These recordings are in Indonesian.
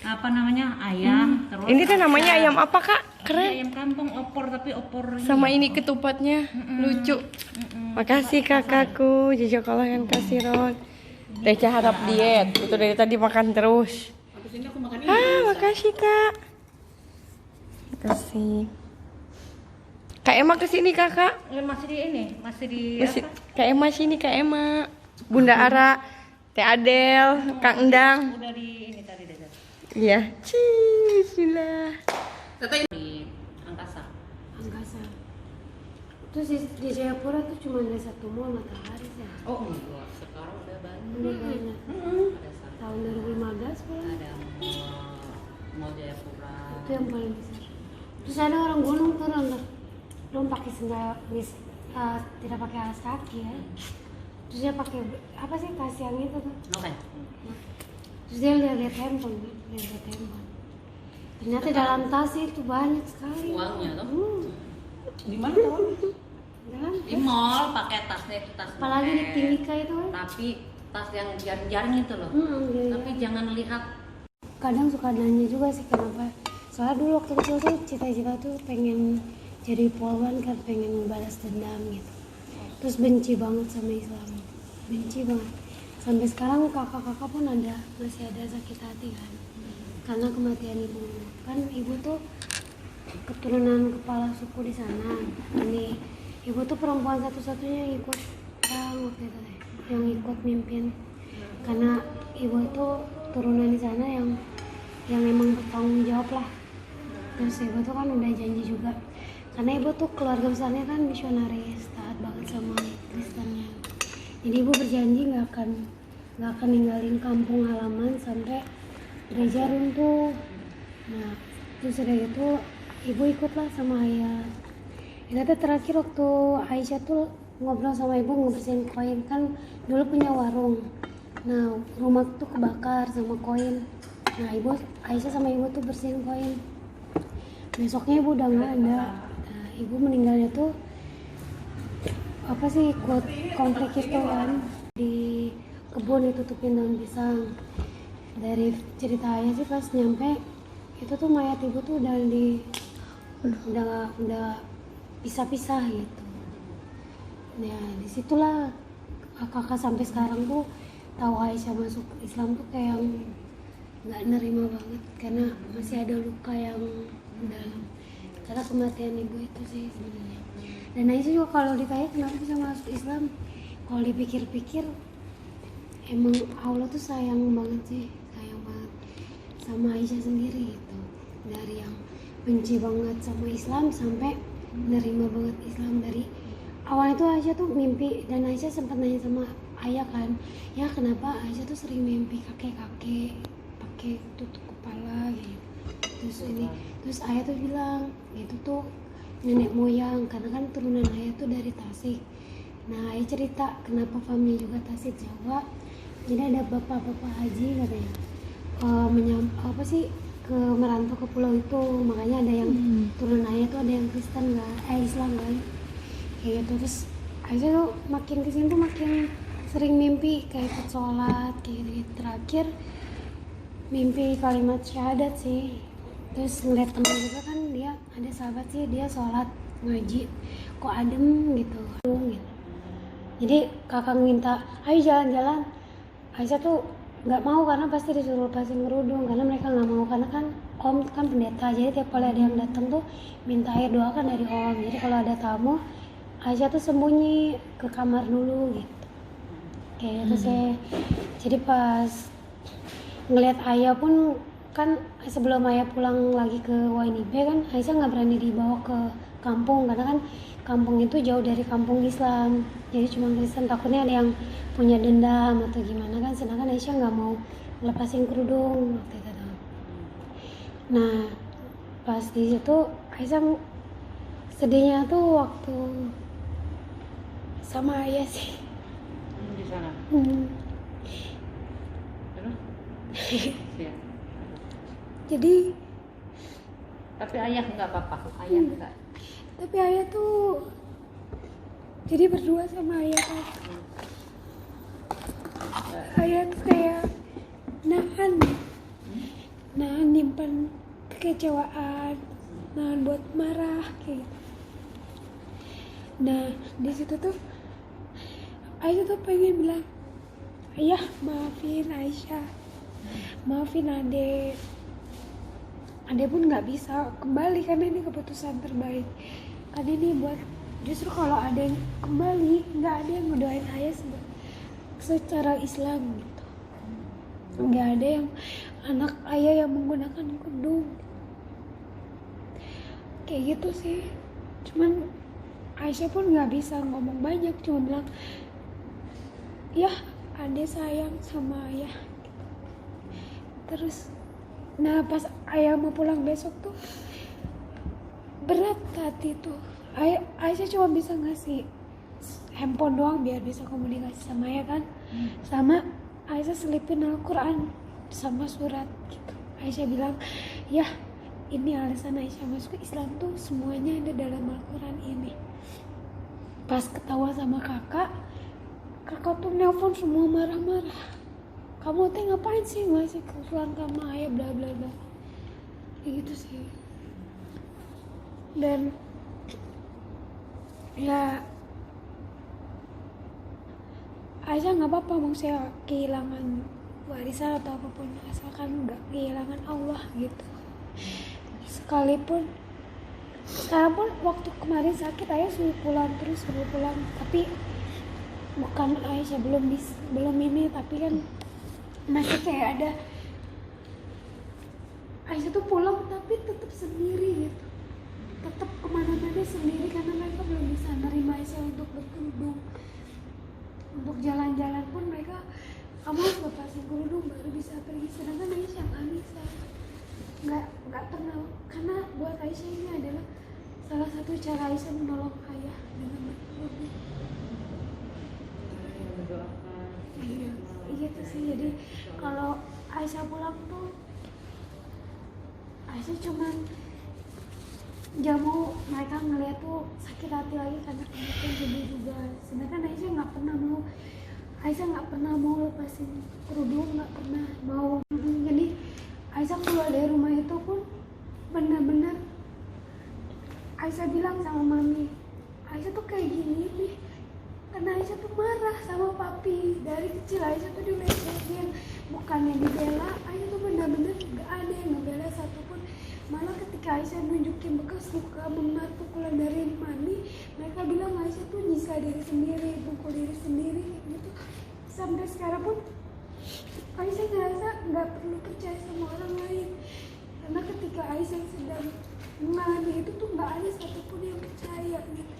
apa namanya ayam. Terus Ini tuh namanya ayam apa kak? ini Keren. ayam kampung opor tapi opor Sama ini ketupatnya lucu. Makasih kakakku, Jojo kalau yang kasih Ron. Teca harap diet, itu dari tadi makan terus. Makasih kak. Makasih. Kak Emma kesini kakak. masih di ini, masih di Masih, apa? Kak Emma sini Kak Emma. Bunda Ara, Teh Adel, Kang Endang. Udah di ini tadi deh. Iya. Bismillah. Di angkasa. Angkasa. Terus di Jayapura tuh cuma ada satu mall Matahari ya. Oh enggak, sekarang udah banyak. Udah banyak. Ada satu, Tahun 2015 pula. ada mall Jayapura. Itu yang paling besar. Terus ada orang gunung turun tuh. Belum pakai sendal, tidak pakai alas kaki ya. Terus dia pakai apa sih tas yang itu tuh. Oke. Terus dia lihat handphone, lihat handphone. Ternyata dalam tas itu banyak sekali. Uangnya tuh. Di mana tahu? Dalam Di mall pakai tasnya itu tas. apalagi di lempeng. Timika itu kan. Tapi tas yang jaring-jaring itu loh. Iya. Tapi jangan lihat. Kadang suka nanya juga sih kenapa. Soalnya dulu waktu kecil tuh cita-cita tuh pengen jadi polwan kan, pengen balas dendam gitu. Terus benci banget sama Islam, benci banget. Sampai sekarang kakak-kakak pun masih ada sakit hati kan, karena kematian ibu. Kan ibu tuh keturunan kepala suku di sana. Ini ibu tuh perempuan satu-satunya yang ikut perang waktu itu, yang ikut mimpin. Karena ibu itu turunan di sana yang emang bertanggung jawab lah. Terus ibu tuh kan udah janji juga, karena ibu tuh keluarga besarnya kan misionaris, taat banget sama Kristennya. Jadi ibu berjanji nggak akan ninggalin kampung halaman sampai gereja runtuh. Nah terus udah gitu ibu ikutlah sama ayah. Ingatnya terakhir waktu Aisyah tuh ngobrol sama ibu ngebersihin koin, kan dulu punya warung. Nah rumah tuh kebakar sama koin. Nah Aisyah sama ibu tuh bersihin koin. Besoknya ibu udah nggak ada. Nah, ibu meninggalnya tuh apa sih, ikut konflik itu kan, di kebun ditutupin daun pisang. Dari cerita ayah sih pas nyampe itu tuh mayat ibu tuh udah pisah-pisah gitu. Nah disitulah kakak sampai sekarang tuh tahu Aisyah masuk Islam tuh kayak nggak nerima banget, karena masih ada luka yang dalam karena kematian ibu itu sih sebenarnya. Dan Aisyah juga kalau ditanya kenapa bisa masuk Islam, kalau dipikir-pikir emang Allah tuh sayang banget sih, sayang banget sama Aisyah sendiri itu. Dari yang benci banget sama Islam sampai nerima banget Islam. Dari awal itu Aisyah tuh mimpi, dan Aisyah sempat nanya sama ayah kan, ya kenapa Aisyah tuh sering mimpi kakek-kakek pakai tutup kepala gitu. Terus ayah tuh bilang itu tuh nenek moyang, karena kan turunan ayah tuh dari Tasik. Nah ayah cerita kenapa family juga Tasik Jawa, jadi ada bapak-bapak haji katanya ke merantau ke pulau itu, makanya ada yang turunan ayah tuh ada yang Kristen Islam kan kayak gitu. Terus Aisyah tuh makin kesini tuh makin sering mimpi kayak ikut sholat kayak gitu. Terakhir mimpi kalimat syahadat sih. Terus ngeliat temen juga kan, dia ada sahabat sih, dia sholat ngaji kok adem gitu. Jadi kakak minta ayo jalan-jalan, Aisyah tuh nggak mau karena pasti disuruh lepasin kerudung, karena mereka nggak mau, karena kan om kan pendeta, jadi tiap kali ada yang datang tuh minta air doa kan dari om. Jadi kalau ada tamu Aisyah tuh sembunyi ke kamar dulu gitu kayak gitu sih. Jadi pas ngeliat ayah pun kan, sebelum ayah pulang lagi ke WNIB kan Aisyah nggak berani dibawa ke kampung, karena kan kampung itu jauh dari kampung Islam, jadi cuma Kristen, takutnya ada yang punya dendam atau gimana kan. Sedangkan Aisyah nggak mau lepasin kerudung waktu itu. Nah pas di situ Aisyah sedihnya tuh waktu sama ayah sih. Di sana. Terus? Iya. Jadi Tapi ayah nggak apa-apa, ayah nggak. tapi ayah tuh jadi berdua sama ayah kan. Ayah tuh kayak nahan menyimpan kekecewaan, nahan buat marah kayak gitu. Nah di situ tuh Aisyah tuh pengen bilang, ayah maafin Aisyah, maafin Ade pun nggak bisa kembali karena ini keputusan terbaik. Karena ini buat justru kalau ada yang kembali nggak ada yang ngedoain ayah secara Islam gitu, nggak ada yang anak ayah yang menggunakan kerudung kayak gitu sih. Cuman Aisyah pun nggak bisa ngomong banyak, cuma bilang ya Ade sayang sama ayah gitu. Terus nah pas ayah mau pulang besok tuh berat hati tuh. Aisyah cuma bisa ngasih handphone doang biar bisa komunikasi sama ayah kan. Sama Aisyah selipin Al-Quran sama surat gitu. Aisyah bilang ya ini alasan Aisyah masuk Islam tuh semuanya ada dalam Al-Quran ini. Pas ketawa sama kakak tuh nelpon semua marah-marah, kamu teh ngapain sih ngasih Al-Quran sama ayah bla bla bla kayak gitu sih. Dan ya Aisyah nggak apa-apa mau saya kehilangan warisan atau apapun asalkan nggak kehilangan Allah gitu. Sekalipun sekarang pun waktu kemarin sakit ayah suruh pulang tapi bukan Aisyah belum ini tapi kan masih kayak ada Aisyah tuh pulang tapi tetap sendiri gitu, tetap kemana-mana sendiri karena mereka belum bisa nerima Aisyah untuk berkerudung. Untuk jalan-jalan pun mereka kamu harus lepasin kerudung baru bisa pergi, sedangkan Aisyah nggak bisa, nggak pernah, karena buat Aisyah ini adalah salah satu cara Aisyah menolong ayah dengan berkerudung. Iya tuh sih. Jadi kalau Aisyah pulang tuh Aisyah cuman gak mau mereka ngeliat tuh sakit hati lagi karena kemudian jadi juga. Sedangkan Aisyah nggak pernah mau lepasin kerudung, nggak pernah mau. Jadi Aisyah keluar dari rumah itu pun benar-benar Aisyah bilang sama mami, Aisyah tuh kayak gini nih karena Aisyah tuh marah sama papi. Dari kecil Aisyah tuh dilecehin, bukannya dibela. Aisyah tuh benar-benar gak ada yang ngebela satupun. Malah ketika Aisyah nunjukin bekas luka memar pukulan dari mami, mereka bilang Aisyah tuh nyiksa diri sendiri, pukul diri sendiri gitu. Sampai sekarang pun Aisyah ngerasa gak perlu percaya sama orang lain, karena ketika Aisyah sedang mengalami itu tuh gak ada satupun yang percaya gitu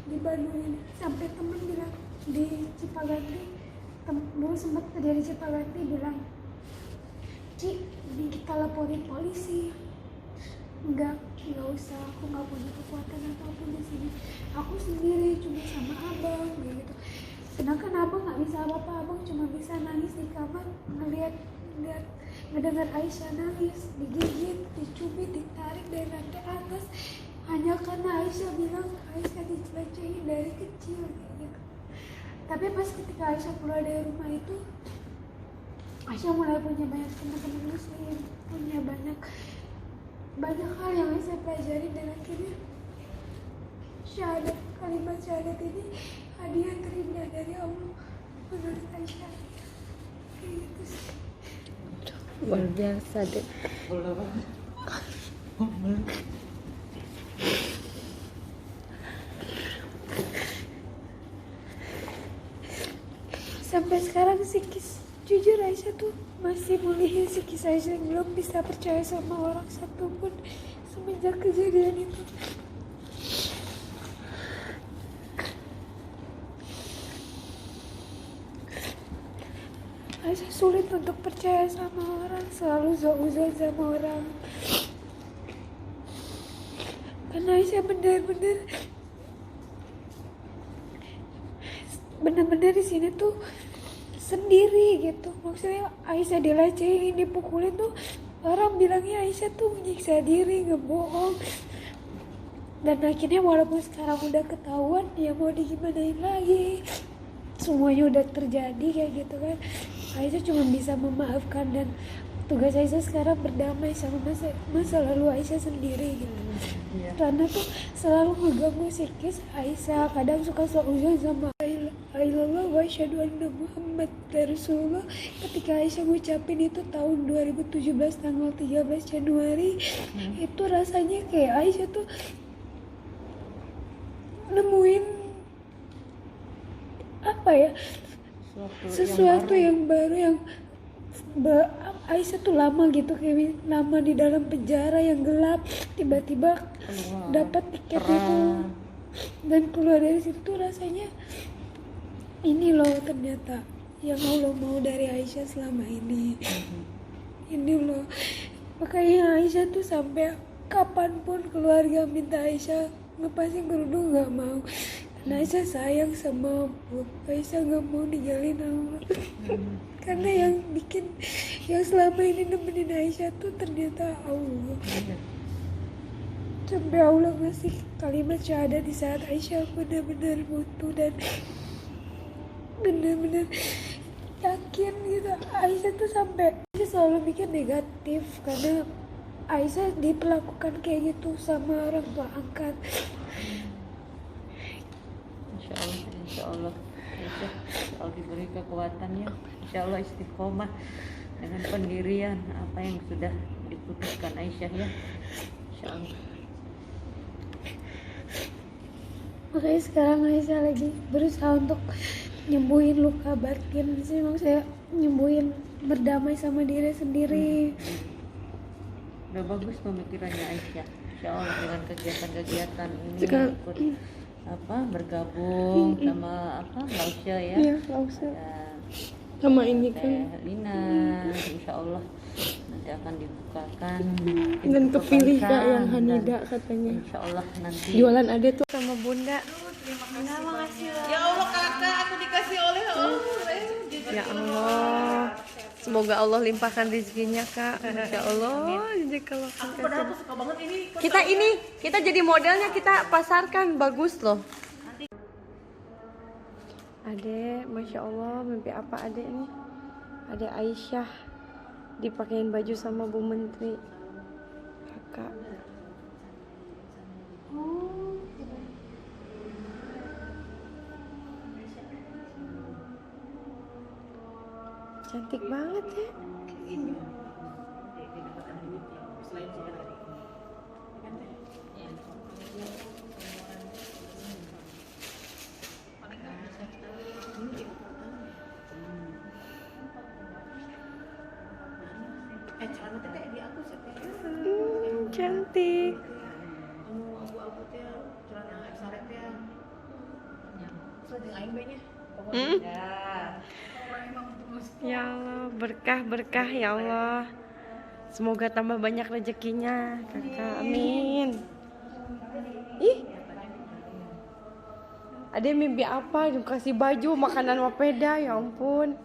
di Bandung ini. Sampai temen bilang di Cipaganti, dulu sempat kerja di Cipaganti, bilang, Ci, ini kita laporin polisi. Enggak usah, aku nggak punya kekuatan apapun di sini. Aku sendiri cuma sama abang gitu. Sedangkan abang nggak bisa apa-apa, abang cuma bisa nangis di kamar ngedengar Aisyah nangis, digigit, dicubit, ditarik dari lantai atas, hanya karena Aisyah bilang Aisyah dicelecehin dari kecil gitu. Tapi pas ketika Aisyah keluar dari rumah itu, Aisyah mulai punya banyak teman-teman muslim, punya banyak hal yang Aisyah pelajari, dan akhirnya kalimat syahadat ini hadiah terindah dari Allah menurut Aisyah. Kayak gitu sih. Luar biasa deh. Sampai sekarang psikis, jujur Aisyah tuh masih mulihin psikis Aisyah, belum bisa percaya sama orang satupun semenjak kejadian itu. Aisyah sulit untuk percaya sama orang, selalu zauzan sama orang. Karena Aisyah benar-benar di sini tuh sendiri gitu. Maksudnya Aisyah dilecehin, dipukulin tuh orang bilangnya Aisyah tuh menyiksa diri, ngebohong. Dan akhirnya walaupun sekarang udah ketahuan, ya mau digimanain lagi, semuanya udah terjadi kayak gitu kan. Aisyah cuma bisa memaafkan dan tugas Aisyah sekarang berdamai sama masa lalu Aisyah sendiri gitu. Karena tuh selalu ngeganggu psikis Aisyah, kadang suka seuzon sama Ailallah wa asyhadu anna Muhammad Rasulullah. Ketika Aisyah ngucapin itu tahun 2017 tanggal 13 Januari, itu rasanya kayak Aisyah tuh nemuin apa ya, sesuatu yang baru yang Aisyah tuh lama gitu, kayak lama di dalam penjara yang gelap, tiba-tiba dapat tiket itu dan keluar dari situ. Rasanya ini loh ternyata yang Allah mau dari Aisyah selama ini. Ini loh, makanya Aisyah tuh sampai kapanpun keluarga minta Aisyah ngepasin kerudung nggak mau, karena Aisyah sayang sama Aisyah nggak mau ninggalin Allah. Karena yang selama ini nemenin Aisyah tuh ternyata Allah. Sampai Allah ngasih kalimat syahadat di saat Aisyah benar-benar butuh dan benar-benar yakin gitu. Aisyah tuh sampai selalu mikir negatif karena Aisyah diperlakukan kayak gitu sama orang tua angkat. Insya Allah Aisyah diberi kekuatannya, Insya Allah istiqomah dengan pendirian apa yang sudah diputuskan Aisyah ya, Insya Allah. Makanya sekarang Aisyah lagi berusaha untuk nyembuhin luka batin sih, maksudnya nyembuhin, berdamai sama diri sendiri. Udah bagus pemikirannya Aisyah, Insya Allah dengan kegiatan-kegiatan ini Sekarang- ikut bergabung sama Lausya ya. Iya, Lausya. Ya, Sama ini kan. Teh Lina, Insya Allah nanti akan dibukakan Dan kepilih Kak dibukakan, yang Hanida dan katanya. Insya Allah nanti Jualan ada tuh sama Bunda. Ya Allah kakak, aku dikasih oleh Allah. Ya Allah. Semoga Allah limpahkan rezekinya Kak. Masya Allah. Jazakallah. Padahal aku suka banget ini. Kita jadi modelnya, kita pasarkan, bagus loh. Adek, Masya Allah, mimpi apa adek nih? Adek Aisyah dipakein baju sama Bu Menteri. Kakak. Cantik banget ya. Celana teh di aku sih. Cantik. Abu-abu teh celana eksaret teh. Sudah aing banyak. Ya Allah, berkah ya Allah. Semoga tambah banyak rezekinya, Kakak. Amin. Ih. Ada mimpi apa? Dikasih baju, makanan mapeda, ya ampun.